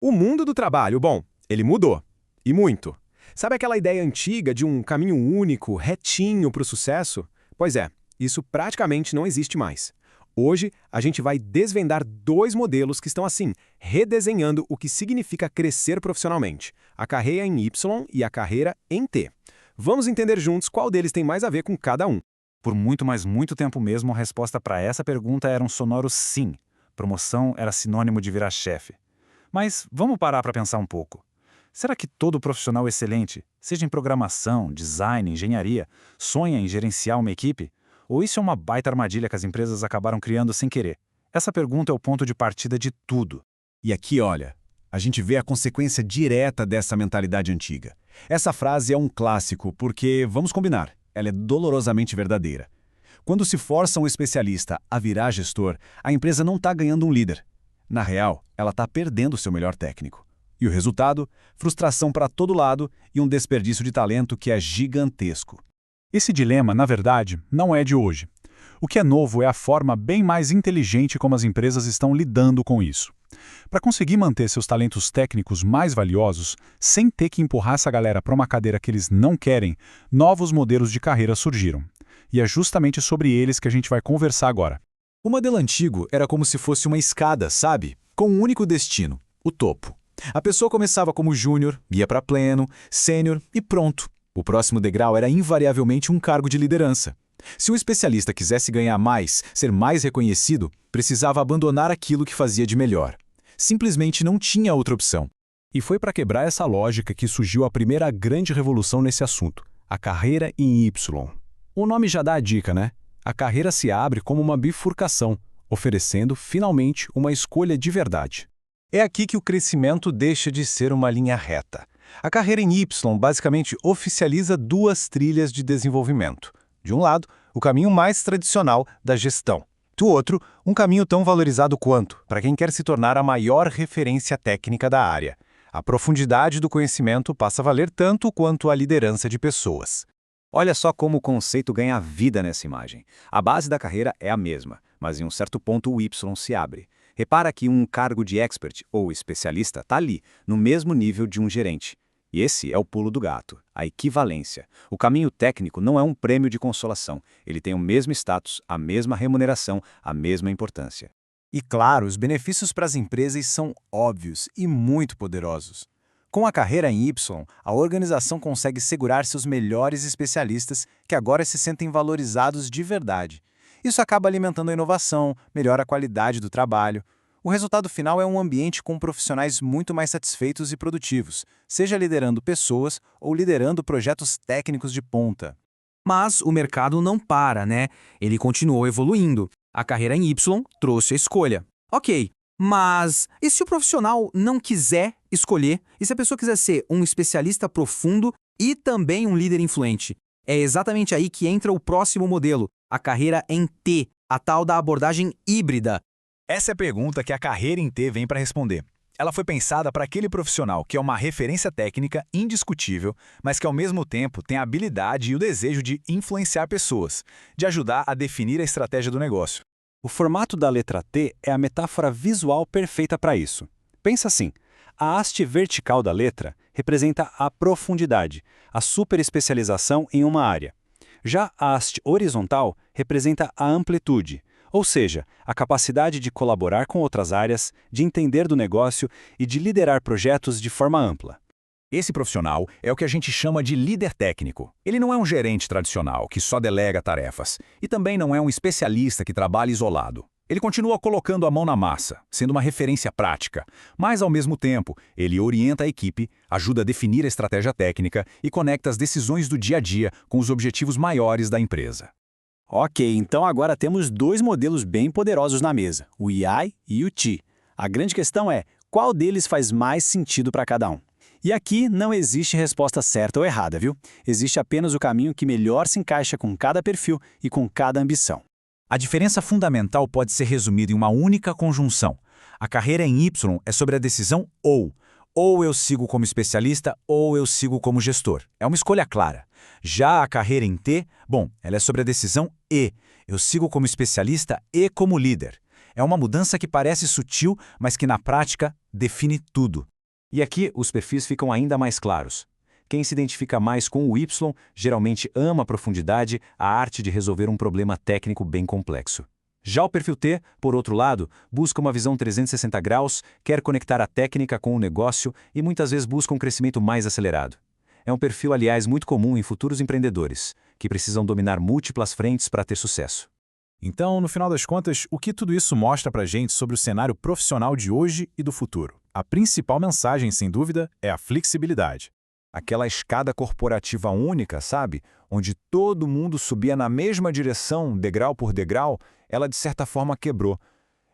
O mundo do trabalho, bom, ele mudou. E muito. Sabe aquela ideia antiga de um caminho único, retinho para o sucesso? Pois é, isso praticamente não existe mais. Hoje, a gente vai desvendar dois modelos que estão, assim, redesenhando o que significa crescer profissionalmente: a carreira em Y e a carreira em T. Vamos entender juntos qual deles tem mais a ver com cada um. Por muito, mas muito tempo mesmo, a resposta para essa pergunta era um sonoro sim. Promoção era sinônimo de virar chefe. Mas vamos parar para pensar um pouco. Será que todo profissional excelente, seja em programação, design, engenharia, sonha em gerenciar uma equipe? Ou isso é uma baita armadilha que as empresas acabaram criando sem querer? Essa pergunta é o ponto de partida de tudo. E aqui, olha, a gente vê a consequência direta dessa mentalidade antiga. Essa frase é um clássico porque, vamos combinar, ela é dolorosamente verdadeira. Quando se força um especialista a virar gestor, a empresa não está ganhando um líder. Na real, ela está perdendo seu melhor técnico. E o resultado? Frustração para todo lado e um desperdício de talento que é gigantesco. Esse dilema, na verdade, não é de hoje. O que é novo é a forma bem mais inteligente como as empresas estão lidando com isso. Para conseguir manter seus talentos técnicos mais valiosos, sem ter que empurrar essa galera para uma cadeira que eles não querem, novos modelos de carreira surgiram. E é justamente sobre eles que a gente vai conversar agora. O modelo antigo era como se fosse uma escada, sabe? Com um único destino, o topo. A pessoa começava como júnior, ia para pleno, sênior e pronto. O próximo degrau era invariavelmente um cargo de liderança. Se um especialista quisesse ganhar mais, ser mais reconhecido, precisava abandonar aquilo que fazia de melhor. Simplesmente não tinha outra opção. E foi para quebrar essa lógica que surgiu a primeira grande revolução nesse assunto, a carreira em Y. O nome já dá a dica, né? A carreira se abre como uma bifurcação, oferecendo, finalmente, uma escolha de verdade. É aqui que o crescimento deixa de ser uma linha reta. A carreira em Y basicamente oficializa duas trilhas de desenvolvimento. De um lado, o caminho mais tradicional da gestão. Do outro, um caminho tão valorizado quanto, para quem quer se tornar a maior referência técnica da área. A profundidade do conhecimento passa a valer tanto quanto a liderança de pessoas. Olha só como o conceito ganha vida nessa imagem. A base da carreira é a mesma, mas em um certo ponto o Y se abre. Repara que um cargo de expert ou especialista está ali, no mesmo nível de um gerente. E esse é o pulo do gato, a equivalência. O caminho técnico não é um prêmio de consolação. Ele tem o mesmo status, a mesma remuneração, a mesma importância. E claro, os benefícios para as empresas são óbvios e muito poderosos. Com a carreira em Y, a organização consegue segurar seus melhores especialistas que agora se sentem valorizados de verdade. Isso acaba alimentando a inovação, melhora a qualidade do trabalho. O resultado final é um ambiente com profissionais muito mais satisfeitos e produtivos, seja liderando pessoas ou liderando projetos técnicos de ponta. Mas o mercado não para, né? Ele continuou evoluindo. A carreira em Y trouxe a escolha. Ok, mas e se o profissional não quiser escolher? E se a pessoa quiser ser um especialista profundo e também um líder influente? É exatamente aí que entra o próximo modelo, a carreira em T, a tal da abordagem híbrida. Essa é a pergunta que a carreira em T vem para responder. Ela foi pensada para aquele profissional que é uma referência técnica indiscutível, mas que ao mesmo tempo tem a habilidade e o desejo de influenciar pessoas, de ajudar a definir a estratégia do negócio. O formato da letra T é a metáfora visual perfeita para isso. Pensa assim, a haste vertical da letra representa a profundidade, a superespecialização em uma área. Já a haste horizontal representa a amplitude, ou seja, a capacidade de colaborar com outras áreas, de entender do negócio e de liderar projetos de forma ampla. Esse profissional é o que a gente chama de líder técnico. Ele não é um gerente tradicional que só delega tarefas, e também não é um especialista que trabalha isolado. Ele continua colocando a mão na massa, sendo uma referência prática, mas ao mesmo tempo, ele orienta a equipe, ajuda a definir a estratégia técnica e conecta as decisões do dia a dia com os objetivos maiores da empresa. Ok, então agora temos dois modelos bem poderosos na mesa, o I e o T. A grande questão é, qual deles faz mais sentido para cada um? E aqui não existe resposta certa ou errada, viu? Existe apenas o caminho que melhor se encaixa com cada perfil e com cada ambição. A diferença fundamental pode ser resumida em uma única conjunção. A carreira em Y é sobre a decisão ou. Ou eu sigo como especialista ou eu sigo como gestor. É uma escolha clara. Já a carreira em T, bom, ela é sobre a decisão e. Eu sigo como especialista e como líder. É uma mudança que parece sutil, mas que na prática define tudo. E aqui os perfis ficam ainda mais claros. Quem se identifica mais com o Y geralmente ama a profundidade, a arte de resolver um problema técnico bem complexo. Já o perfil T, por outro lado, busca uma visão 360 graus, quer conectar a técnica com o negócio e muitas vezes busca um crescimento mais acelerado. É um perfil, aliás, muito comum em futuros empreendedores, que precisam dominar múltiplas frentes para ter sucesso. Então, no final das contas, o que tudo isso mostra pra gente sobre o cenário profissional de hoje e do futuro? A principal mensagem, sem dúvida, é a flexibilidade. Aquela escada corporativa única, sabe? Onde todo mundo subia na mesma direção, degrau por degrau, ela de certa forma quebrou.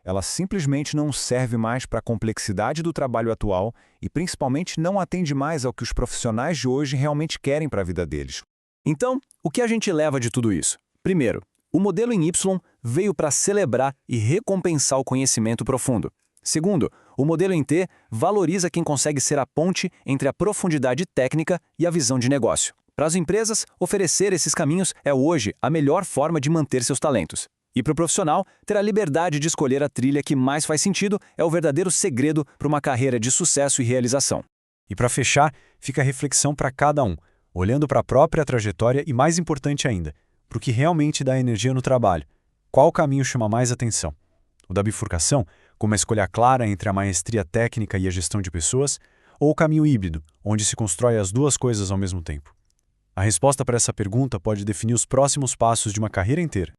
Ela simplesmente não serve mais para a complexidade do trabalho atual e principalmente não atende mais ao que os profissionais de hoje realmente querem para a vida deles. Então, o que a gente leva de tudo isso? Primeiro, o modelo em Y veio para celebrar e recompensar o conhecimento profundo. Segundo, o modelo em T valoriza quem consegue ser a ponte entre a profundidade técnica e a visão de negócio. Para as empresas, oferecer esses caminhos é hoje a melhor forma de manter seus talentos. E para o profissional, ter a liberdade de escolher a trilha que mais faz sentido é o verdadeiro segredo para uma carreira de sucesso e realização. E para fechar, fica a reflexão para cada um, olhando para a própria trajetória e, mais importante ainda, para o que realmente dá energia no trabalho. Qual caminho chama mais atenção? O da bifurcação, como a escolha clara entre a maestria técnica e a gestão de pessoas, ou o caminho híbrido, onde se constrói as duas coisas ao mesmo tempo? A resposta para essa pergunta pode definir os próximos passos de uma carreira inteira.